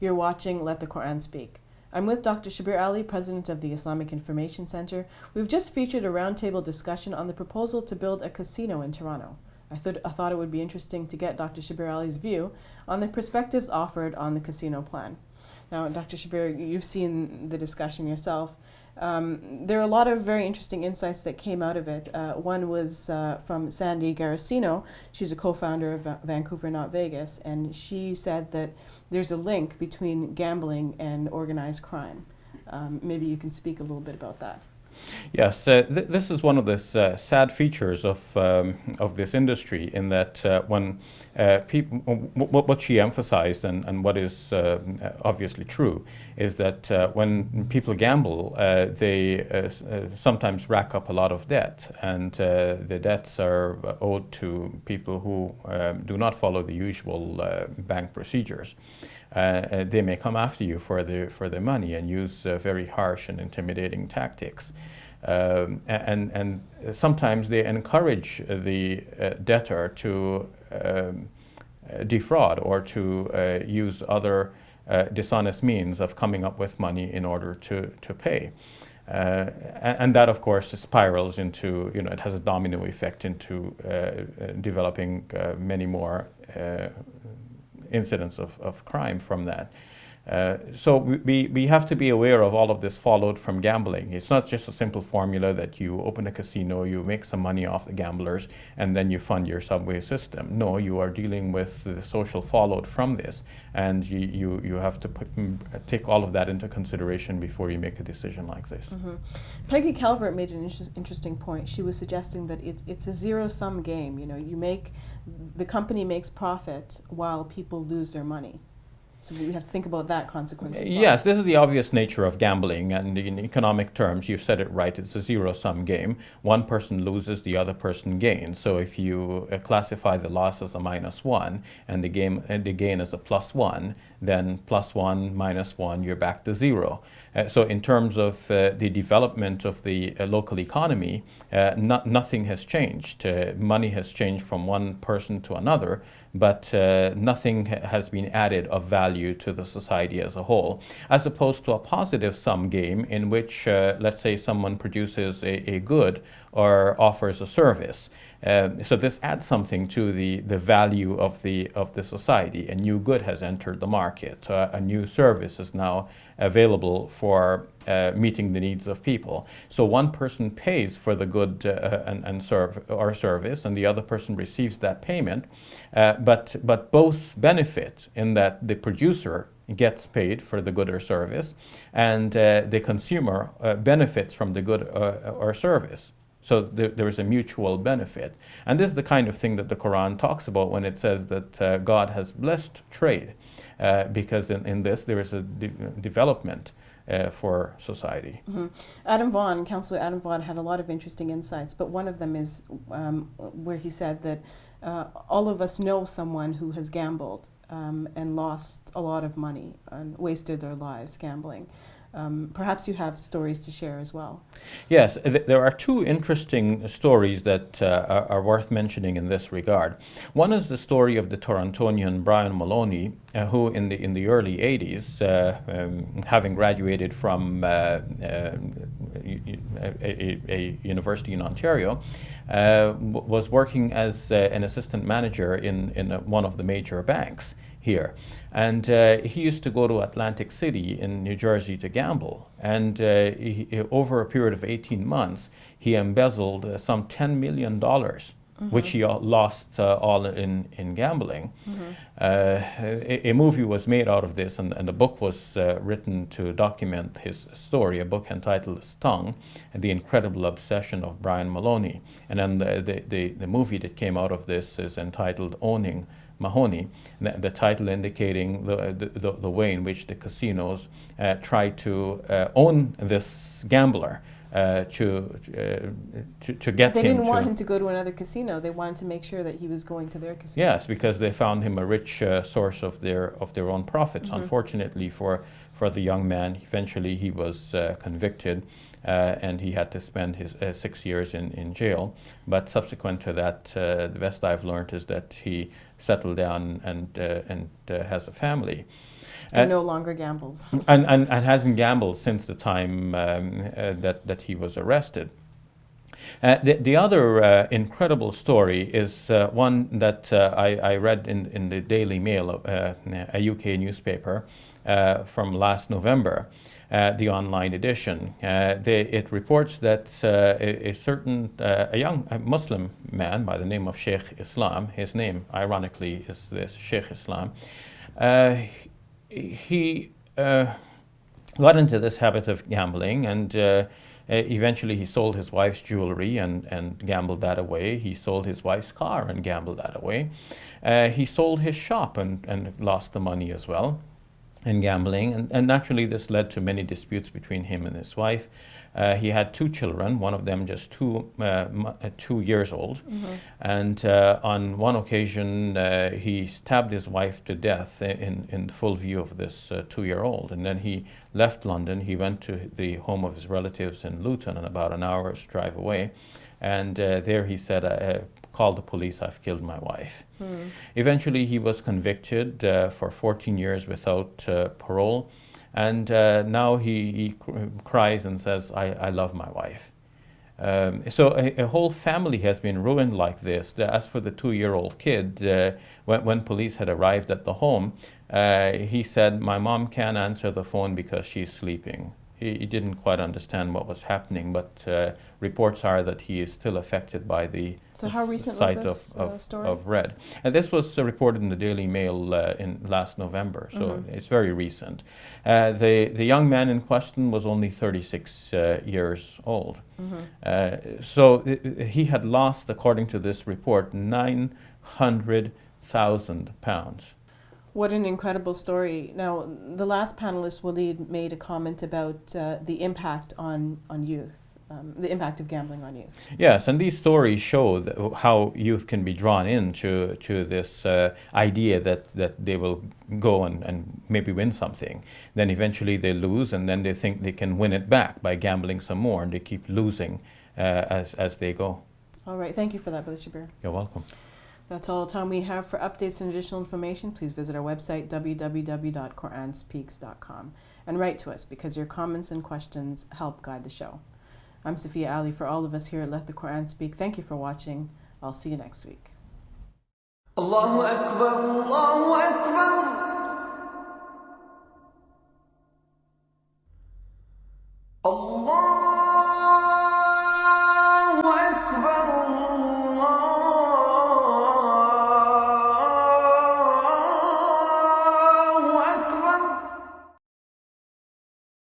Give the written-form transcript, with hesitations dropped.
You're watching Let the Quran Speak. I'm with Dr. Shabir Ali, president of the Islamic Information Center. We've just featured a roundtable discussion on the proposal to build a casino in Toronto. I thought it would be interesting to get Dr. Shabir Ali's view on the perspectives offered on the casino plan. Now, Dr. Shabir, you've seen the discussion yourself. There are a lot of very interesting insights that came out of it. One was from Sandy Garasino. She's a co-founder of Vancouver Not Vegas, and she said that there's a link between gambling and organized crime. Maybe you can speak a little bit about that. Yes, this is one of the sad features of this industry, in that when people, what she emphasized, and what is obviously true, is that when people gamble, they sometimes rack up a lot of debt, and the debts are owed to people who do not follow the usual bank procedures. They may come after you for their money and use very harsh and intimidating tactics. And sometimes they encourage the debtor to defraud or to use other dishonest means of coming up with money in order to pay. And that, of course, spirals into, it has a domino effect into developing many more incidents of crime from that. So we have to be aware of all of this fallout from gambling. It's not just a simple formula that you open a casino, you make some money off the gamblers, and then you fund your subway system. No, you are dealing with the social fallout from this, and you have to take all of that into consideration before you make a decision like this. Mm-hmm. Peggy Calvert made an interesting point. She was suggesting that it's a zero-sum game. The company makes profit while people lose their money. So we have to think about that consequence as well. Yes, this is the obvious nature of gambling, and in economic terms, you've said it right, it's a zero-sum game. One person loses, the other person gains. So if you classify the loss as a -1 and the gain as a +1, then +1 -1, you're back to 0. So in terms of the development of the local economy, nothing has changed. Money has changed from one person to another, but nothing has been added of value to the society as a whole, as opposed to a positive sum game in which, let's say, someone produces a good or offers a service. So this adds something to the value of the society. A new good has entered the market. A new service is now available for meeting the needs of people. So one person pays for the good and service, and the other person receives that payment. But both benefit in that the producer gets paid for the good or service, and the consumer benefits from the good or service. So there is a mutual benefit. And this is the kind of thing that the Quran talks about when it says that God has blessed trade, because in this there is a development for society. Mm-hmm. Councillor Adam Vaughan had a lot of interesting insights, but one of them is where he said that all of us know someone who has gambled and lost a lot of money and wasted their lives gambling. Perhaps you have stories to share as well. Yes, there are two interesting stories that are worth mentioning in this regard. One is the story of the Torontonian Brian Maloney, who in the early 80s, having graduated from a university in Ontario, was working as an assistant manager in one of the major banks here. And he used to go to Atlantic City in New Jersey to gamble. And over a period of 18 months, he embezzled some $10 million, mm-hmm. which he lost all in gambling. Mm-hmm. A movie was made out of this, and a book was written to document his story, a book entitled Stung, The Incredible Obsession of Brian Maloney. And then the movie that came out of this is entitled Owning Mahoney, the title indicating the way in which the casinos try to own this gambler to get him. They didn't want him to go to another casino. They wanted to make sure that he was going to their casino. Yes, because they found him a rich source of their own profits. Mm-hmm. Unfortunately for the young man, eventually he was convicted. And he had to spend his 6 years in jail. But subsequent to that, the best I've learned is that he settled down and has a family. And no longer gambles. and hasn't gambled since the time that he was arrested. The other incredible story is one that I read in the Daily Mail, a UK newspaper, from last November, the online edition. It reports that a young Muslim man by the name of Sheikh Islam, his name ironically is this, Sheikh Islam, he got into this habit of gambling, and eventually he sold his wife's jewelry and gambled that away. He sold his wife's car and gambled that away. He sold his shop and lost the money as well in gambling. And naturally this led to many disputes between him and his wife. He had 2 children, one of them just 2 years old. Mm-hmm. And on one occasion, he stabbed his wife to death in full view of this 2-year-old. And then he left London. He went to the home of his relatives in Luton, and about an hour's drive away. And there he said, call the police, I've killed my wife. Mm. Eventually, he was convicted for 14 years without parole. And now he cries and says, I love my wife. So a whole family has been ruined like this. As for the 2-year-old kid, when police had arrived at the home, he said, my mom can't answer the phone because she's sleeping. He didn't quite understand what was happening, but reports are that he is still affected by the sight of red. And this was reported in the Daily Mail in last November, so mm-hmm. It's very recent. The young man in question was only 36 years old. Mm-hmm. So he had lost, according to this report, £900,000. What an incredible story. Now, the last panelist, Waleed, made a comment about the impact on youth, the impact of gambling on youth. Yes, and these stories show how youth can be drawn into this idea that they will go and maybe win something. Then eventually they lose, and then they think they can win it back by gambling some more, and they keep losing as they go. All right, thank you for that, Brother Shabir. You're welcome. That's all the time we have for updates and additional information. Please visit our website, www.QuranSpeaks.com, and write to us because your comments and questions help guide the show. I'm Safiya Ali. For all of us here at Let the Quran Speak, thank you for watching. I'll see you next week. Allahu Akbar, Allahu Akbar.